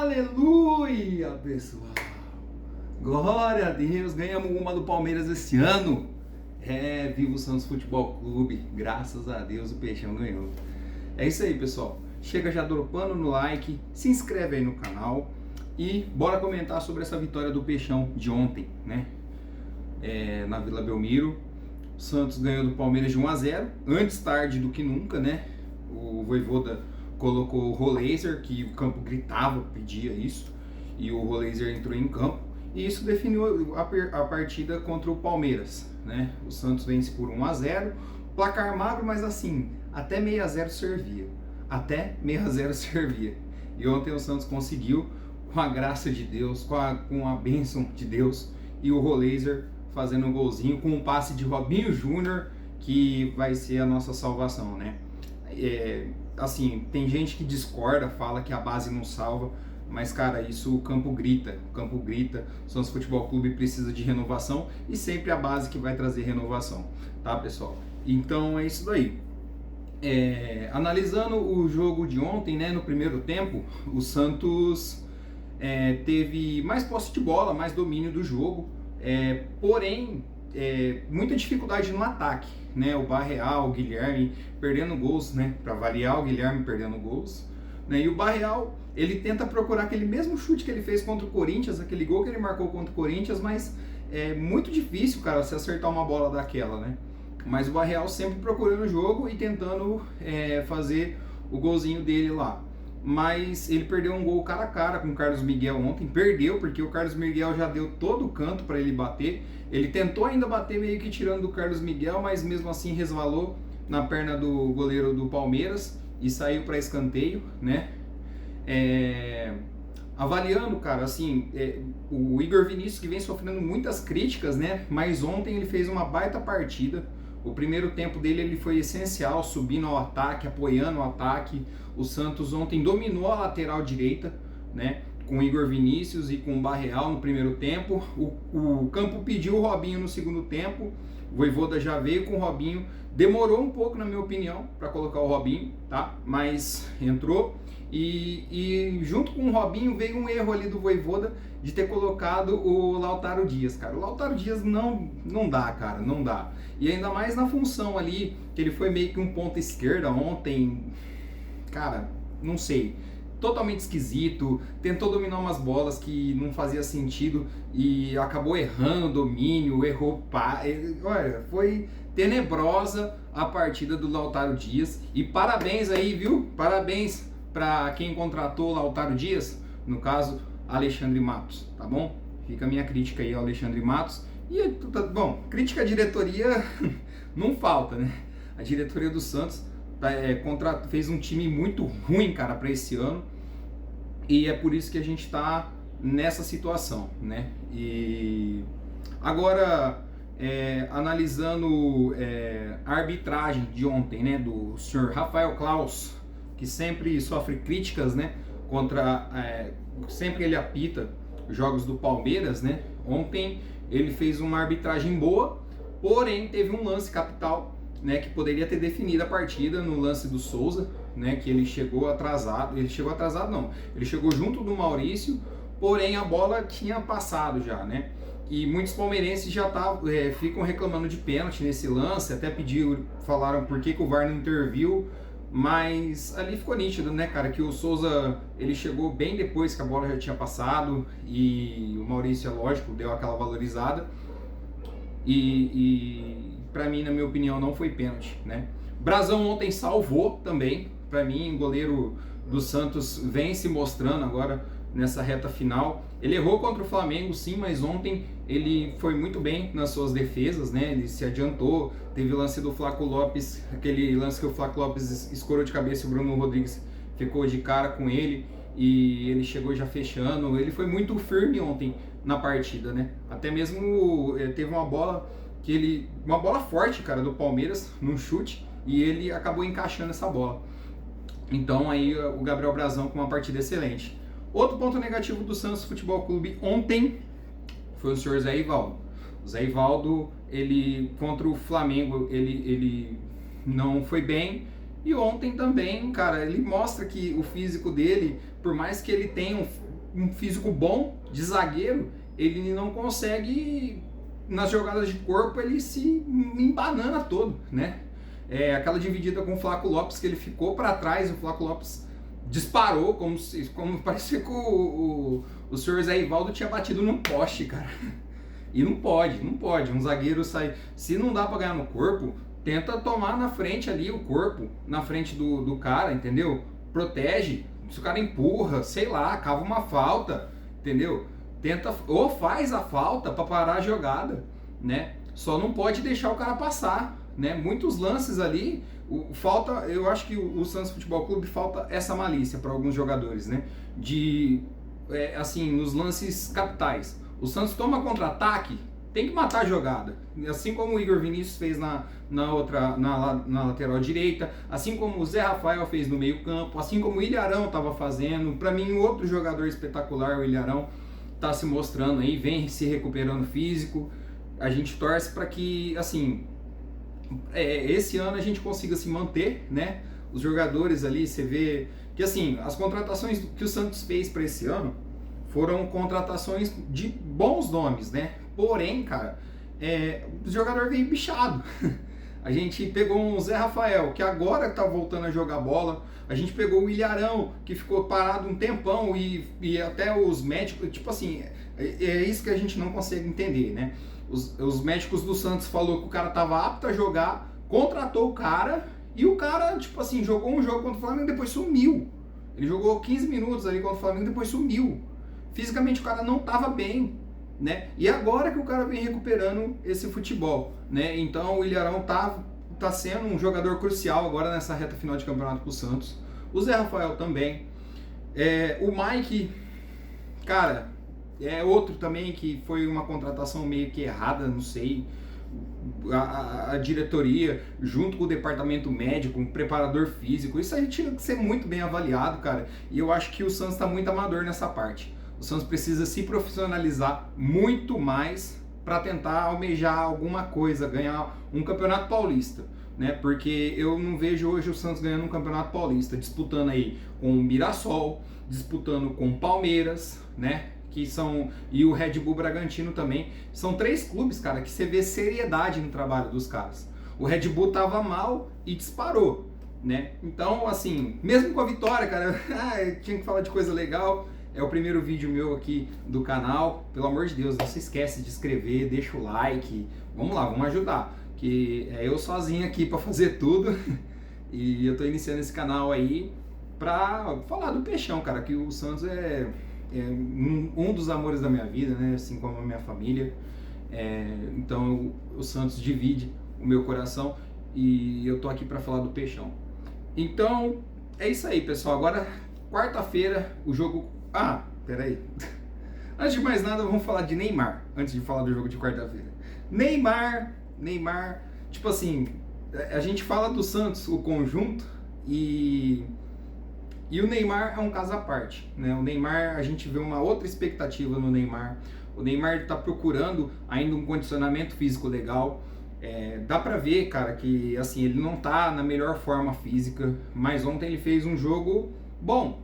Aleluia, pessoal! Glória a Deus! Ganhamos uma do Palmeiras esse ano. Viva o Santos Futebol Clube! Graças a Deus o Peixão ganhou. É isso aí, pessoal. Chega já dropando no like, se inscreve aí no canal e bora comentar sobre essa vitória do Peixão de ontem, né? Na Vila Belmiro. O Santos ganhou do Palmeiras de 1-0, antes tarde do que nunca, né? O Vojvoda colocou o Roleiser, que o campo gritava, pedia isso, e o Roleiser entrou em campo, e isso definiu a partida contra o Palmeiras, né? O Santos vence por 1-0, placar magro, mas assim, até 6-0 servia, e ontem o Santos conseguiu, com a graça de Deus, com a bênção de Deus, e o Roleiser fazendo um golzinho com um passe de Robinho Júnior, que vai ser a nossa salvação, né? Assim, tem gente que discorda, fala que a base não salva, mas cara, isso o campo grita, o Santos Futebol Clube precisa de renovação e sempre a base que vai trazer renovação, tá, pessoal? Então é isso daí. Analisando o jogo de ontem, né, no primeiro tempo, o Santos teve mais posse de bola, mais domínio do jogo, porém muita dificuldade no ataque, né? O Barreal, o Guilherme perdendo gols, né? Para variar, o Guilherme perdendo gols, né? E o Barreal, ele tenta procurar aquele mesmo chute que ele fez contra o Corinthians, aquele gol que ele marcou contra o Corinthians, mas é muito difícil, cara, se acertar uma bola daquela, né? Mas o Barreal sempre procurando o jogo e tentando fazer o golzinho dele lá. Mas ele perdeu um gol cara a cara com o Carlos Miguel ontem, perdeu porque o Carlos Miguel já deu todo o canto para ele bater, ele tentou ainda bater meio que tirando do Carlos Miguel, mas mesmo assim resvalou na perna do goleiro do Palmeiras e saiu para escanteio, né? Avaliando, cara, assim, o Igor Vinícius que vem sofrendo muitas críticas, né? Mas ontem ele fez uma baita partida. O primeiro tempo dele ele foi essencial, subindo ao ataque, apoiando o ataque. O Santos ontem dominou a lateral direita, né? Com o Igor Vinícius e com o Barreal no primeiro tempo. O campo pediu o Robinho no segundo tempo. O Vojvoda já veio com o Robinho. Demorou um pouco, na minha opinião, para colocar o Robinho, tá? Mas entrou. E junto com o Robinho veio um erro ali do Vojvoda de ter colocado o Lautaro Dias, cara. O Lautaro Dias não dá, cara, não dá. E ainda mais na função ali, que ele foi meio que um ponta esquerda ontem. Cara, não sei. Totalmente esquisito, tentou dominar umas bolas que não fazia sentido e acabou errando o domínio, errou olha, foi tenebrosa a partida do Lautaro Dias. E parabéns aí, viu? Parabéns para quem contratou o Lautaro Dias, no caso, Alexandre Matos, tá bom? Fica a minha crítica aí ao Alexandre Matos. E, bom, crítica à diretoria não falta, né? A diretoria do Santos fez um time muito ruim, cara, para esse ano. E é por isso que a gente tá nessa situação, né? E agora, analisando a arbitragem de ontem, né? Do senhor Rafael Claus, que sempre sofre críticas, né? Sempre ele apita jogos do Palmeiras, né? Ontem ele fez uma arbitragem boa, porém teve um lance capital, né? Que poderia ter definido a partida no lance do Souza, né? Que ele chegou atrasado. Ele chegou junto do Maurício, porém a bola tinha passado já, né? E muitos palmeirenses já ficam reclamando de pênalti nesse lance, até falaram por que o VAR não interviu. Mas ali ficou nítido, né, cara, que o Souza, ele chegou bem depois que a bola já tinha passado e o Maurício, é lógico, deu aquela valorizada e pra mim, na minha opinião, não foi pênalti, né. Brazão ontem salvou também, pra mim, o goleiro do Santos vem se mostrando agora nessa reta final. Ele errou contra o Flamengo, sim, mas ontem ele foi muito bem nas suas defesas, né? Ele se adiantou, teve o lance do Flaco Lopes, aquele lance que o Flaco Lopes escorou de cabeça e o Bruno Rodrigues ficou de cara com ele e ele chegou já fechando. Ele foi muito firme ontem na partida, né? Até mesmo teve uma bola forte, cara, do Palmeiras, num chute, e ele acabou encaixando essa bola. Então aí o Gabriel Brazão com uma partida excelente. Outro ponto negativo do Santos Futebol Clube ontem foi o senhor Zé Ivaldo. O Zé Ivaldo, ele contra o Flamengo, ele não foi bem. E ontem também, cara, ele mostra que o físico dele, por mais que ele tenha um físico bom de zagueiro, ele não consegue, nas jogadas de corpo, ele se embanana todo, né? Aquela dividida com o Flaco Lopes, que ele ficou para trás, o Flaco Lopes disparou, como parecia que o senhor Zé Ivaldo tinha batido num poste, cara. E não pode. Um zagueiro sai. Se não dá para ganhar no corpo, tenta tomar na frente ali o corpo, na frente do cara, entendeu? Protege. Se o cara empurra, sei lá, cava uma falta, entendeu? Tenta, ou faz a falta para parar a jogada, né? Só não pode deixar o cara passar, né? Muitos lances ali, eu acho que o Santos Futebol Clube falta essa malícia para alguns jogadores, né? Assim, nos lances capitais. O Santos toma contra-ataque, tem que matar a jogada. Assim como o Igor Vinícius fez na lateral direita, assim como o Zé Rafael fez no meio campo, assim como o Ilharão estava fazendo. Para mim, outro jogador espetacular, o Ilharão, está se mostrando aí, vem se recuperando físico. A gente torce para que, assim, esse ano a gente consiga se manter, né? Os jogadores ali, você vê que, assim, as contratações que o Santos fez para esse ano foram contratações de bons nomes, né? Porém, cara, o jogador veio bichado. A gente pegou um Zé Rafael, que agora tá voltando a jogar bola. A gente pegou o Ilharão, que ficou parado um tempão e até os médicos, tipo assim, é isso que a gente não consegue entender, né? Os médicos do Santos falou que o cara tava apto a jogar, contratou o cara e o cara, tipo assim, jogou um jogo contra o Flamengo e depois sumiu. Ele jogou 15 minutos ali contra o Flamengo e depois sumiu. Fisicamente o cara não tava bem, né? E agora que o cara vem recuperando esse futebol, né? Então o Ilharão tá sendo um jogador crucial agora nessa reta final de campeonato pro Santos. O Zé Rafael também. O Mike, cara, é outro também que foi uma contratação meio que errada, não sei. A diretoria, junto com o departamento médico, um preparador físico, isso aí tinha que ser muito bem avaliado, cara. E eu acho que o Santos tá muito amador nessa parte. O Santos precisa se profissionalizar muito mais para tentar almejar alguma coisa, ganhar um campeonato paulista, né? Porque eu não vejo hoje o Santos ganhando um campeonato paulista, disputando aí com o Mirassol, disputando com o Palmeiras, né? E o Red Bull Bragantino também. São 3 clubes, cara, que você vê seriedade no trabalho dos caras. O Red Bull tava mal e disparou, né? Então, assim, mesmo com a vitória, cara, tinha que falar de coisa legal. É o primeiro vídeo meu aqui do canal. Pelo amor de Deus, não se esquece de inscrever, deixa o like. Vamos lá, vamos ajudar. Que é eu sozinho aqui para fazer tudo. E eu tô iniciando esse canal aí pra falar do Peixão, cara. Que o Santos é um dos amores da minha vida, né? Assim como a minha família. Então o Santos divide o meu coração. E eu tô aqui para falar do Peixão. Então é isso aí, pessoal. Agora, quarta-feira, o jogo... peraí. Antes de mais nada, vamos falar de Neymar. Antes de falar do jogo de quarta-feira. Neymar, tipo assim, a gente fala do Santos, o conjunto, e o Neymar é um caso à parte, né? O Neymar, a gente vê uma outra expectativa no Neymar. O Neymar está procurando ainda um condicionamento físico legal. Dá pra ver, cara, que assim, ele não tá na melhor forma física, mas ontem ele fez um jogo bom.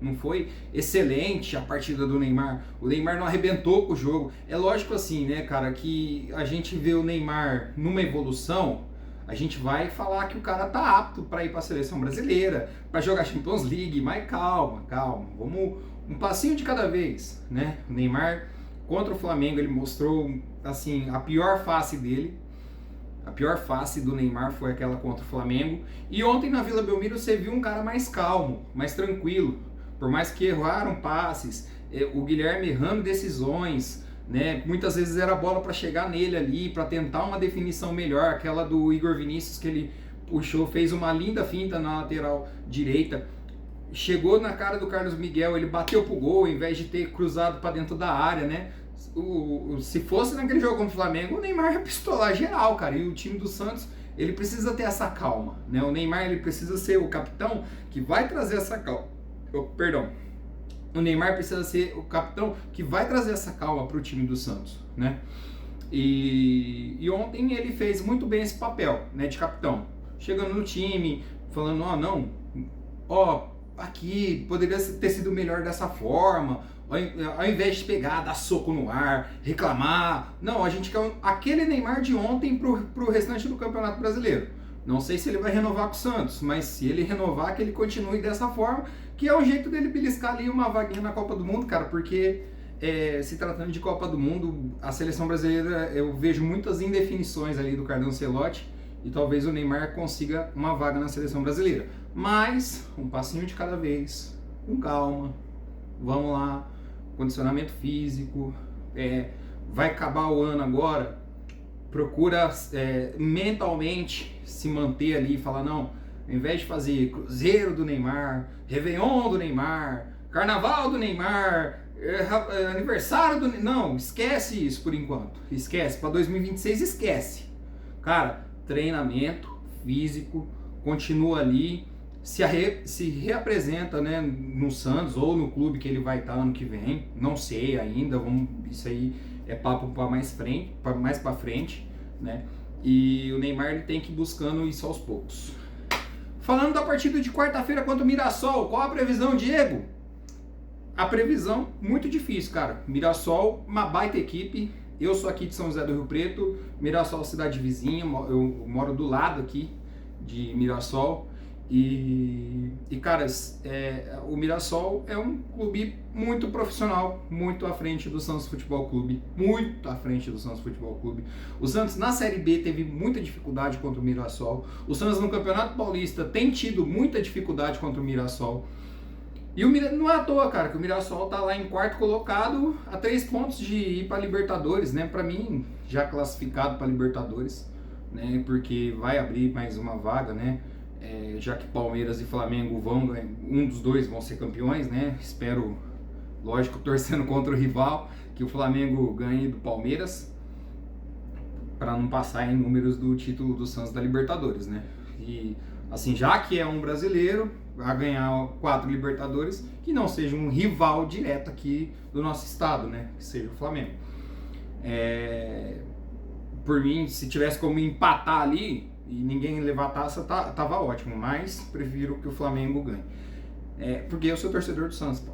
Não foi excelente a partida do Neymar. O Neymar não arrebentou com o jogo. É lógico assim, né, cara, que a gente vê o Neymar numa evolução, a gente vai falar que o cara tá apto para ir para a seleção brasileira, para jogar Champions League, mas calma. Vamos um passinho de cada vez, né? O Neymar contra o Flamengo, ele mostrou assim a pior face dele. A pior face do Neymar foi aquela contra o Flamengo. E ontem na Vila Belmiro você viu um cara mais calmo, mais tranquilo. Por mais que erraram passes, o Guilherme errando decisões, né? Muitas vezes era bola para chegar nele ali, para tentar uma definição melhor. Aquela do Igor Vinícius que ele puxou, fez uma linda finta na lateral direita. Chegou na cara do Carlos Miguel, ele bateu pro gol, ao invés de ter cruzado para dentro da área, né? Se fosse naquele jogo contra o Flamengo, o Neymar ia pistolar geral, cara. E o time do Santos, ele precisa ter essa calma, né? O Neymar, ele precisa ser o capitão que vai trazer essa calma. O Neymar precisa ser o capitão que vai trazer essa calma para o time do Santos, né? E ontem ele fez muito bem esse papel, né, de capitão. Chegando no time, falando, aqui, poderia ter sido melhor dessa forma, ao invés de pegar, dar soco no ar, reclamar. Não, a gente quer aquele Neymar de ontem pro restante do Campeonato Brasileiro. Não sei se ele vai renovar com o Santos, mas se ele renovar, que ele continue dessa forma, que é o jeito dele beliscar ali uma vaguinha na Copa do Mundo, cara, porque se tratando de Copa do Mundo, a seleção brasileira, eu vejo muitas indefinições ali do Carlo Ancelotti, e talvez o Neymar consiga uma vaga na seleção brasileira. Mas, um passinho de cada vez, com calma, vamos lá, condicionamento físico, vai acabar o ano agora, procura mentalmente se manter ali e falar, não, ao invés de fazer Cruzeiro do Neymar, Réveillon do Neymar, Carnaval do Neymar, aniversário do Neymar, não, esquece isso por enquanto, esquece, para 2026 esquece. Cara, treinamento físico, continua ali, se reapresenta, né, no Santos ou no clube que ele vai estar ano que vem, não sei ainda, isso aí é papo para mais para frente, né? E o Neymar ele tem que ir buscando isso aos poucos. Falando da partida de quarta-feira contra o Mirassol, qual a previsão, Diego? A previsão, muito difícil, cara. Mirassol, uma baita equipe. Eu sou aqui de São José do Rio Preto, Mirassol cidade vizinha, eu moro do lado aqui de Mirassol. E cara, o Mirassol é um clube muito profissional, muito à frente do Santos Futebol Clube, muito à frente do Santos Futebol Clube. O Santos na Série B teve muita dificuldade contra o Mirassol. O Santos no Campeonato Paulista tem tido muita dificuldade contra o Mirassol. E não é à toa, cara, que o Mirassol tá lá em quarto colocado a 3 pontos de ir para Libertadores, né? Para mim, já classificado para Libertadores, né? Porque vai abrir mais uma vaga, né? Já que Palmeiras e Flamengo um dos dois vão ser campeões, né? Espero, lógico, torcendo contra o rival, que o Flamengo ganhe do Palmeiras, para não passar em números do título do Santos da Libertadores, né? E assim, já que é um brasileiro a ganhar 4 Libertadores, que não seja um rival direto aqui do nosso estado, né? Que seja o Flamengo. Por mim, se tivesse como empatar ali e ninguém levar a taça, tava ótimo, mas prefiro que o Flamengo ganhe. Porque eu sou torcedor do Santos, pô.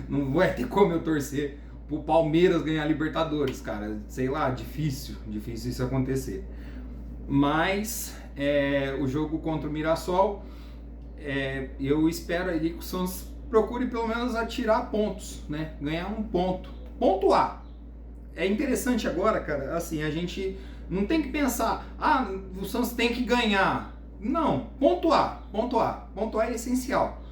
Não vai ter como eu torcer pro Palmeiras ganhar Libertadores, cara. Sei lá, difícil isso acontecer. Mas o jogo contra o Mirassol, eu espero aí que o Santos procure pelo menos atirar pontos, né? Ganhar um ponto. Pontuar. É interessante agora, cara, assim, a gente não tem que pensar, o Santos tem que ganhar. Não, pontuar é essencial.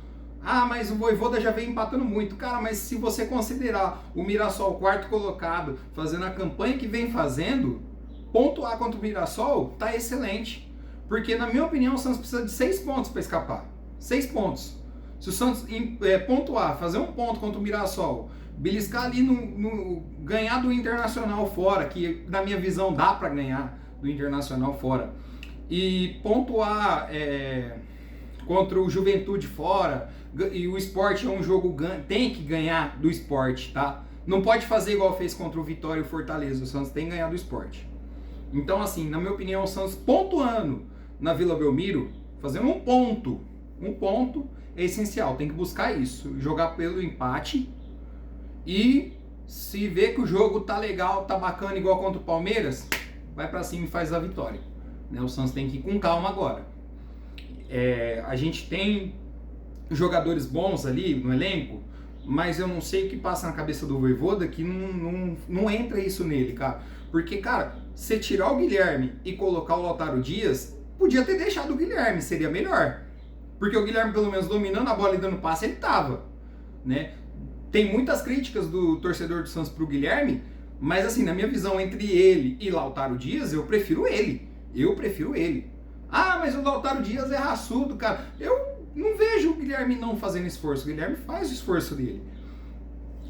Mas o Vojvoda já vem empatando muito. Cara, mas se você considerar o Mirassol quarto colocado, fazendo a campanha que vem fazendo, pontuar contra o Mirassol tá excelente. Porque, na minha opinião, o Santos precisa de 6 pontos para escapar. 6 pontos. Se o Santos pontuar, fazer um ponto contra o Mirassol, beliscar ali ganhar do Internacional fora, que na minha visão dá para ganhar do Internacional fora, e pontuar contra o Juventude fora, e o Sport é um jogo, tem que ganhar do Sport, tá? Não pode fazer igual fez contra o Vitória e o Fortaleza, o Santos tem que ganhar do Sport. Então, assim, na minha opinião, o Santos pontuando na Vila Belmiro, fazendo um ponto é essencial, tem que buscar isso, jogar pelo empate. E se vê que o jogo tá legal, tá bacana igual contra o Palmeiras, vai pra cima e faz a vitória, né? O Santos tem que ir com calma agora. A gente tem jogadores bons ali no elenco, mas eu não sei o que passa na cabeça do Vojvoda que não entra isso nele, cara. Porque, cara, se tirar o Guilherme e colocar o Lautaro Dias, podia ter deixado o Guilherme, seria melhor. Porque o Guilherme, pelo menos, dominando a bola e dando passe, ele tava, né? Tem muitas críticas do torcedor do Santos pro Guilherme, mas assim, na minha visão, entre ele e Lautaro Dias, eu prefiro ele. Mas o Lautaro Dias é raçudo, cara. Eu não vejo o Guilherme não fazendo esforço. O Guilherme faz o esforço dele.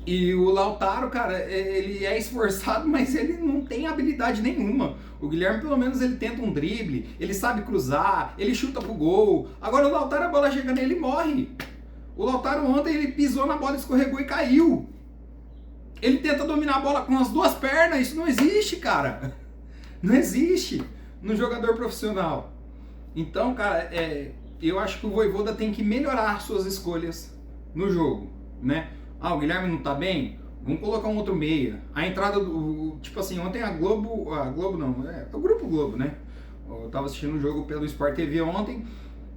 E o Lautaro, cara, ele é esforçado, mas ele não tem habilidade nenhuma. O Guilherme, pelo menos, ele tenta um drible, ele sabe cruzar, ele chuta pro gol. Agora o Lautaro, a bola chega nele e morre. O Lautaro ontem, ele pisou na bola, escorregou e caiu. Ele tenta dominar a bola com as 2 pernas, isso não existe, cara. Não existe no jogador profissional. Então, cara, eu acho que o Vojvoda tem que melhorar suas escolhas no jogo, né? Ah, o Guilherme não tá bem? Vamos colocar um outro meia. A entrada do... Tipo assim, ontem a Globo não, é o Grupo Globo, né? Eu tava assistindo o jogo pelo Sport TV ontem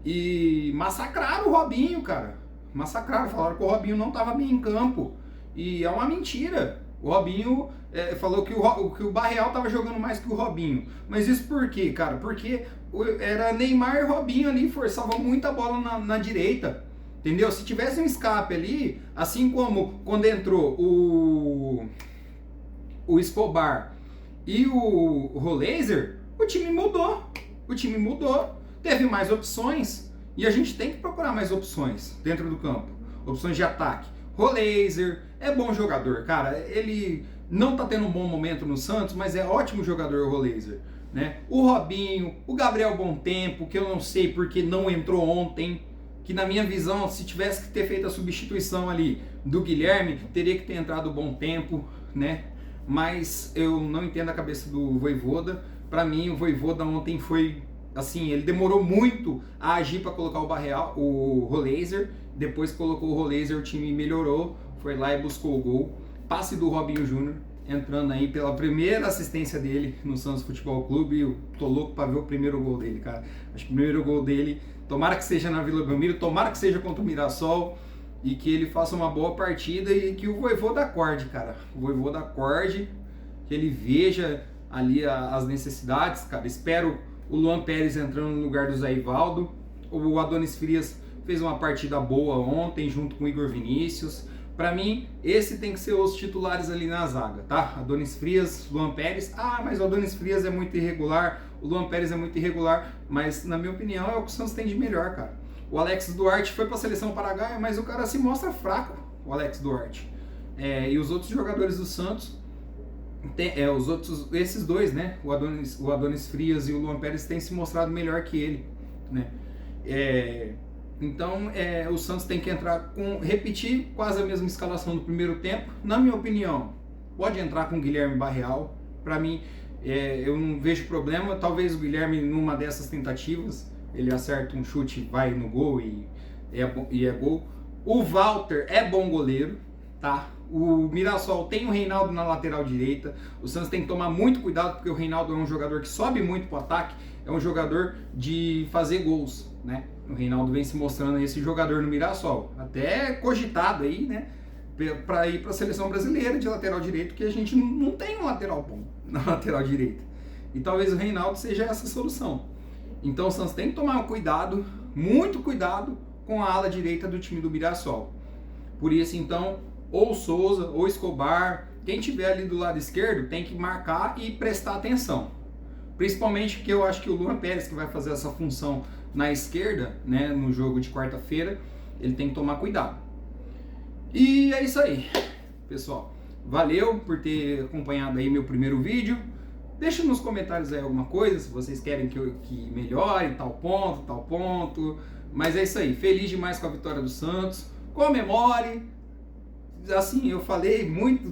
e massacraram o Robinho, cara. Massacraram, falaram que o Robinho não tava bem em campo. E é uma mentira. O Robinho falou que o Barreal tava jogando mais que o Robinho. Mas isso por quê, cara? Porque era Neymar e Robinho ali, forçavam muita bola na direita. Entendeu? Se tivesse um escape ali, assim como quando entrou o Escobar e o Roleiser, o time mudou. O time mudou. Teve mais opções. E a gente tem que procurar mais opções dentro do campo. Opções de ataque. Roleiser é bom jogador, cara. Ele não tá tendo um bom momento no Santos, mas é ótimo jogador o Roleiser, né? O Robinho, o Gabriel Bom Tempo, que eu não sei porque não entrou ontem, que na minha visão, se tivesse que ter feito a substituição ali do Guilherme, teria que ter entrado o Bom Tempo, né? Mas eu não entendo a cabeça do Vojvoda. Para mim, o Vojvoda ontem foi assim, ele demorou muito a agir para colocar o Roleiser. Depois que colocou o Roleiser, o time melhorou, foi lá e buscou o gol. Passe do Robinho Júnior, entrando aí pela primeira assistência dele no Santos Futebol Clube. Eu tô louco para ver o primeiro gol dele, cara. Acho que o primeiro gol dele, tomara que seja na Vila Belmiro, tomara que seja contra o Mirassol e que ele faça uma boa partida e que o Vojvoda acorde, cara. O Vojvoda acorde, que ele veja ali as necessidades, cara. Espero o Luan Pérez entrando no lugar do Zé Ivaldo. O Adonis Frias fez uma partida boa ontem junto com o Igor Vinícius. Para mim, esse tem que ser os titulares ali na zaga, tá? Adonis Frias, Luan Pérez. Ah, mas o Adonis Frias é muito irregular, o Luan Pérez é muito irregular, mas na minha opinião é o que o Santos tem de melhor, cara. O Alex Duarte foi para a seleção paraguaia, mas o cara se mostra fraco, o Alex Duarte. E os outros jogadores do Santos, esses dois, né? O Adonis Frias e o Luan Pérez têm se mostrado melhor que ele, né? Então o Santos tem que repetir quase a mesma escalação do primeiro tempo. Na minha opinião, pode entrar com o Guilherme Barreal. Para mim, eu não vejo problema. Talvez o Guilherme, numa dessas tentativas, ele acerta um chute, vai no gol e é gol. O Walter é bom goleiro, tá? O Mirassol tem o Reinaldo na lateral direita. O Santos tem que tomar muito cuidado porque o Reinaldo é um jogador que sobe muito pro ataque, é um jogador de fazer gols, né? O Reinaldo vem se mostrando esse jogador no Mirassol, até cogitado aí, né? Para ir para a seleção brasileira de lateral direito, que a gente não tem um lateral bom na lateral direita. E talvez o Reinaldo seja essa solução. Então o Santos tem que tomar cuidado, muito cuidado com a ala direita do time do Mirassol. Por isso, então, ou Souza, ou Escobar, quem tiver ali do lado esquerdo tem que marcar e prestar atenção. Principalmente porque eu acho que o Luan Pérez, que vai fazer essa função na esquerda, né, no jogo de quarta-feira, ele tem que tomar cuidado. E é isso aí, pessoal. Valeu por ter acompanhado aí meu primeiro vídeo. Deixa nos comentários aí alguma coisa, se vocês querem que melhore tal ponto. Mas é isso aí, feliz demais com a vitória do Santos. Comemore. Assim, eu falei muito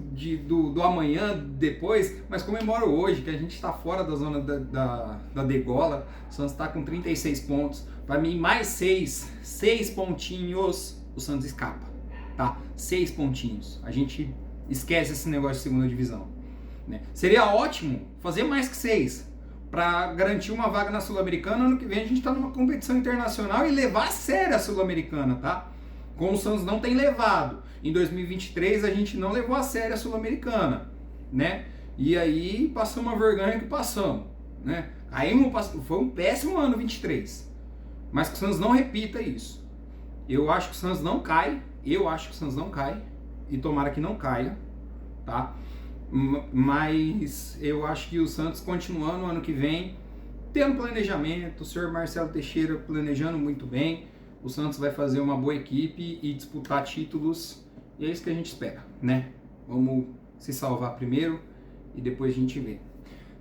do amanhã, depois, mas comemoro hoje, que a gente está fora da zona da degola. O Santos está com 36 pontos. Para mim, mais 6 pontinhos, o Santos escapa, tá? 6 pontinhos. A gente esquece esse negócio de segunda divisão, né? Seria ótimo fazer mais que 6, para garantir uma vaga na Sul-Americana. Ano que vem a gente está numa competição internacional e levar a sério a Sul-Americana, tá? Como o Santos não tem levado. Em 2023 a gente não levou a sério a Sul-Americana, né? E aí passamos a vergonha que passamos, né? Foi um péssimo ano 23. Mas que o Santos não repita isso. Eu acho que o Santos não cai. E tomara que não caia, tá? Mas eu acho que o Santos continuando o ano que vem, tendo planejamento, o senhor Marcelo Teixeira planejando muito bem, o Santos vai fazer uma boa equipe e disputar títulos, e é isso que a gente espera, né? Vamos se salvar primeiro e depois a gente vê.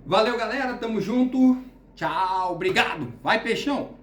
Valeu, galera, tamo junto, tchau, obrigado, vai Peixão!